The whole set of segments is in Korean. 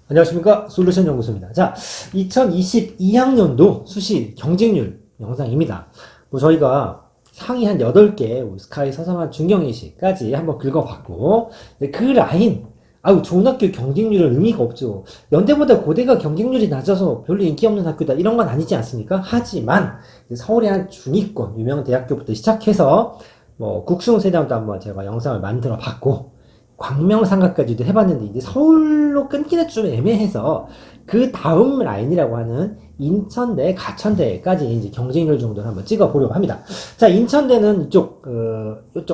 안녕하십니까. 솔루션 연구소입니다. 자, 2022학년도 수시 경쟁률 영상입니다. 뭐 저희가 상위 한 8개, 스카이 서사만 중경예시까지 한번 긁어봤고, 그 라인, 아유, 좋은 학교 경쟁률은 의미가 없죠. 연대보다 고대가 경쟁률이 낮아서 별로 인기 없는 학교다. 이런 건 아니지 않습니까? 하지만, 서울의 한 중위권, 유명 대학교부터 시작해서, 뭐, 국승세단도 한번 제가 영상을 만들어 봤고, 광명상가까지도 해봤는데 이제 서울로 끊기는 좀 애매해서 그 다음 라인이라고 하는 인천대, 가천대까지 이제 경쟁률 정도를 한번 찍어보려고 합니다. 자, 인천대는 이쪽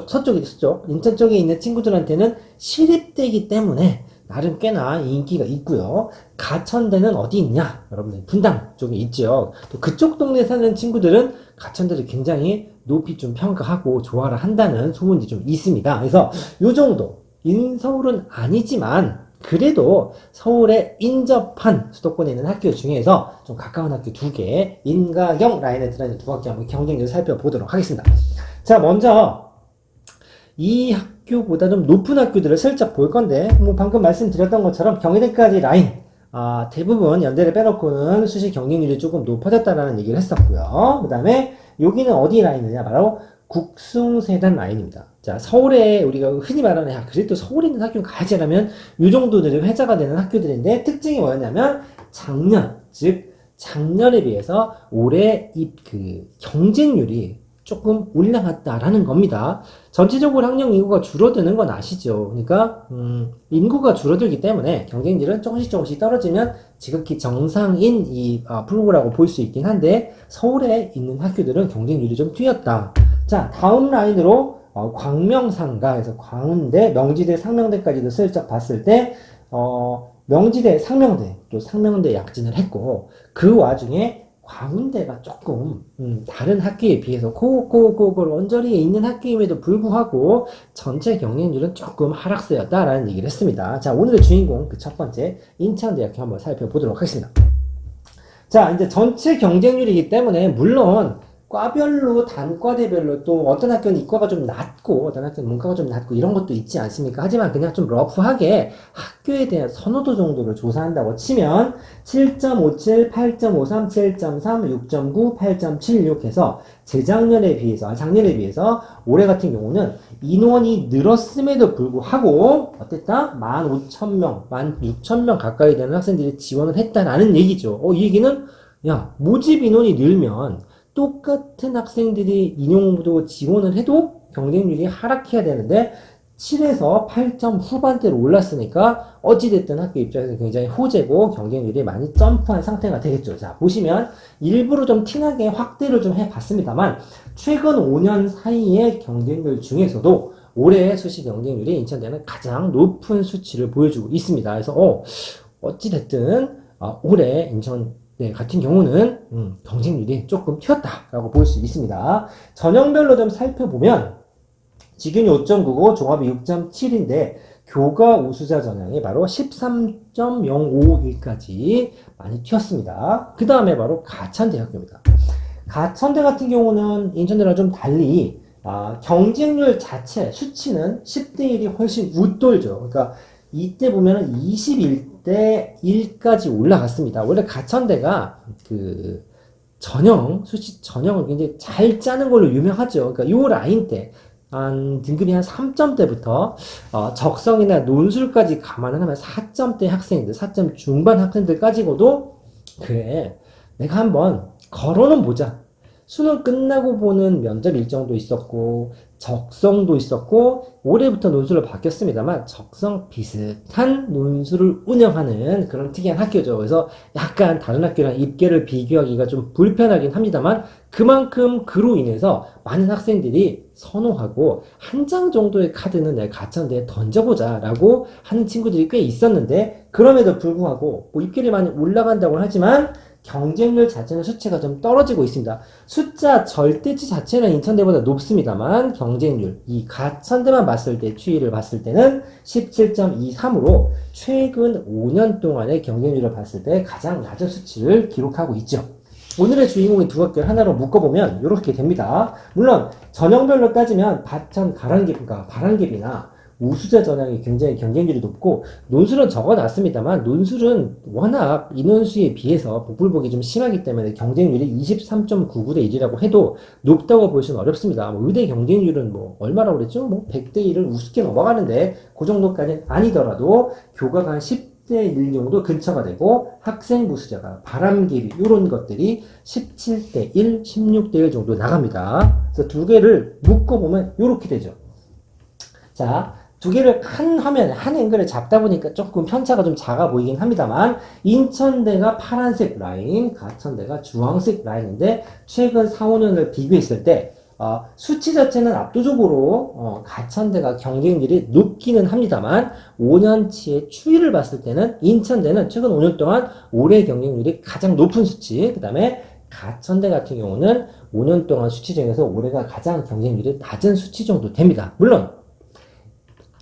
서쪽, 인천 쪽에 있는 친구들한테는 시립대이기 때문에 나름 꽤나 인기가 있고요. 가천대는 어디 있냐? 여러분들 분당 쪽에 있죠. 또 그쪽 동네 사는 친구들은 가천대를 굉장히 높이 좀 평가하고 좋아를 한다는 소문이 좀 있습니다. 그래서 요 정도 인서울은 아니지만 그래도 서울에 인접한 수도권에 있는 학교 중에서 좀 가까운 학교 2개, 인가경 라인에 들어있는 2학교 한번 경쟁률 살펴보도록 하겠습니다. 자, 먼저 이 학교보다 좀 높은 학교들을 슬쩍 볼 건데, 뭐 방금 말씀드렸던 것처럼 경희대까지 라인, 대부분 연대를 빼놓고는 수시 경쟁률이 조금 높아졌다라는 얘기를 했었고요. 그 다음에 여기는 어디 라인이냐? 바로 국숭세단 라인입니다. 자, 서울에 우리가 흔히 말하는, 그래도 서울에 있는 학교는 가야지라면 이 정도들이 회자가 되는 학교들인데, 특징이 뭐였냐면 작년에 비해서 올해 경쟁률이 조금 올라갔다라는 겁니다. 전체적으로 학령 인구가 줄어드는 건 아시죠? 그러니까 인구가 줄어들기 때문에 경쟁률은 조금씩 떨어지면 지극히 정상인 프로그라고 볼 수 있긴 한데, 서울에 있는 학교들은 경쟁률이 좀 뛰었다. 자, 다음 라인으로 광명상가에서 광운대, 명지대, 상명대까지도 슬쩍 봤을 때 명지대, 상명대, 또 상명대 약진을 했고, 그 와중에 광운대가 조금 다른 학교에 비해서 언저리에 있는 학교임에도 불구하고 전체 경쟁률은 조금 하락세였다라는 얘기를 했습니다. 자, 오늘의 주인공 그 첫 번째 인천대학교 한번 살펴보도록 하겠습니다. 자, 이제 전체 경쟁률이기 때문에 물론 과별로, 단과대별로 또 어떤 학교는 이과가 좀 낮고 어떤 학교는 문과가 좀 낮고 이런 것도 있지 않습니까? 하지만 그냥 좀 러프하게 학교에 대한 선호도 정도를 조사한다고 치면 7.57, 8.53, 7.3, 6.9, 8.76 해서 작년에 비해서 올해 같은 경우는 인원이 늘었음에도 불구하고 어땠다? 15,000명, 16,000명 가까이 되는 학생들이 지원을 했다라는 얘기죠. 이 얘기는 모집 인원이 늘면 똑같은 학생들이 인용도 지원을 해도 경쟁률이 하락해야 되는데 7에서 8점 후반대로 올랐으니까 어찌됐든 학교 입장에서 굉장히 호재고 경쟁률이 많이 점프한 상태가 되겠죠. 자, 보시면 일부러 좀 티나게 확대를 좀 해봤습니다만 최근 5년 사이의 경쟁률 중에서도 올해 수시 경쟁률이 인천대는 가장 높은 수치를 보여주고 있습니다. 그래서 어찌됐든 올해 인천 같은 경우는 경쟁률이 조금 튀었다라고 볼 수 있습니다. 전형별로 좀 살펴보면 직윤이 5.99, 종합이 6.7인데 교과 우수자 전형이 바로 13.051까지 많이 튀었습니다. 그 다음에 바로 가천대학교입니다. 가천대 같은 경우는 인천대랑 좀 달리 경쟁률 자체 수치는 10대1이 훨씬 웃돌죠. 그러니까 이때 보면은 21대 1까지 올라갔습니다. 원래 가천대가 수시 전형을 굉장히 잘 짜는 걸로 유명하죠. 그러니까 요 라인 때, 등급이 한 3점대부터, 적성이나 논술까지 감안을 하면 4점대 학생들, 4점 중반 학생들까지고도, 그래, 내가 한번 걸어는 보자. 수능 끝나고 보는 면접 일정도 있었고 적성도 있었고 올해부터 논술로 바뀌었습니다만 적성 비슷한 논술을 운영하는 그런 특이한 학교죠. 그래서 약간 다른 학교랑 입계를 비교하기가 좀 불편하긴 합니다만 그만큼 그로 인해서 많은 학생들이 선호하고 한 장 정도의 카드는 내가 가천대에 던져보자 라고 하는 친구들이 꽤 있었는데, 그럼에도 불구하고 뭐 입계를 많이 올라간다고 하지만 경쟁률 자체는 수치가 좀 떨어지고 있습니다. 숫자 절대치 자체는 인천대보다 높습니다만 경쟁률, 이 가천대만 봤을 때 추이를 봤을 때는 17.23으로 최근 5년 동안의 경쟁률을 봤을 때 가장 낮은 수치를 기록하고 있죠. 오늘의 주인공의 2학교를 하나로 묶어보면 이렇게 됩니다. 물론 전형별로 따지면 바천가랑개비나 우수자 전형이 굉장히 경쟁률이 높고, 논술은 적어놨습니다만 논술은 워낙 인원수에 비해서 복불복이 좀 심하기 때문에 경쟁률이 23.99대 1이라고 해도 높다고 볼 수는 어렵습니다. 뭐 의대 경쟁률은 뭐 얼마라고 그랬죠? 뭐 100대 1을 우습게 넘어가는데 그 정도까지는 아니더라도 교과가 한 10대 1 정도 근처가 되고, 학생부 숫자가 바람개비 이런 것들이 17대 1, 16대 1 정도 나갑니다. 그래서 두 개를 묶어보면 이렇게 되죠. 자, 두 개를 한 화면에, 한 앵글에 잡다 보니까 조금 편차가 좀 작아 보이긴 합니다만, 인천대가 파란색 라인, 가천대가 주황색 라인인데, 최근 4, 5년을 비교했을 때, 수치 자체는 압도적으로 가천대가 경쟁률이 높기는 합니다만, 5년치의 추이를 봤을 때는 인천대는 최근 5년 동안 올해 경쟁률이 가장 높은 수치, 그 다음에 가천대 같은 경우는 5년 동안 수치 중에서 올해가 가장 경쟁률이 낮은 수치 정도 됩니다. 물론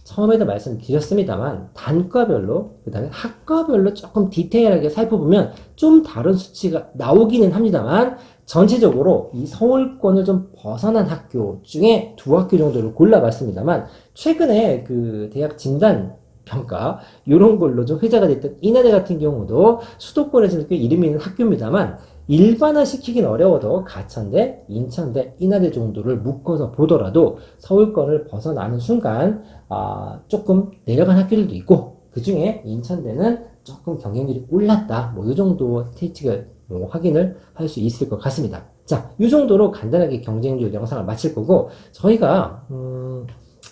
처음에도 말씀드렸습니다만 단과별로, 그 다음에 학과별로 조금 디테일하게 살펴보면 좀 다른 수치가 나오기는 합니다만, 전체적으로 이 서울권을 좀 벗어난 학교 중에 두 학교 정도를 골라봤습니다만, 최근에 그 대학 진단 평가 이런 걸로 좀 회자가 됐던 인하대 같은 경우도 수도권에서는 꽤 이름이 있는 학교입니다만, 일반화 시키긴 어려워도 가천대, 인천대, 인하대 정도를 묶어서 보더라도 서울권을 벗어나는 순간 조금 내려간 학교들도 있고, 그 중에 인천대는 조금 경쟁률이 올랐다, 뭐 이 정도 스테이지를 확인을 할 수 있을 것 같습니다. 자, 이 정도로 간단하게 경쟁률 영상을 마칠 거고, 저희가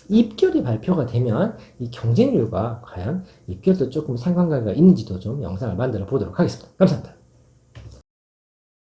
입결이 발표가 되면 이 경쟁률과 과연 입결도 조금 상관관계가 있는지도 좀 영상을 만들어 보도록 하겠습니다. 감사합니다.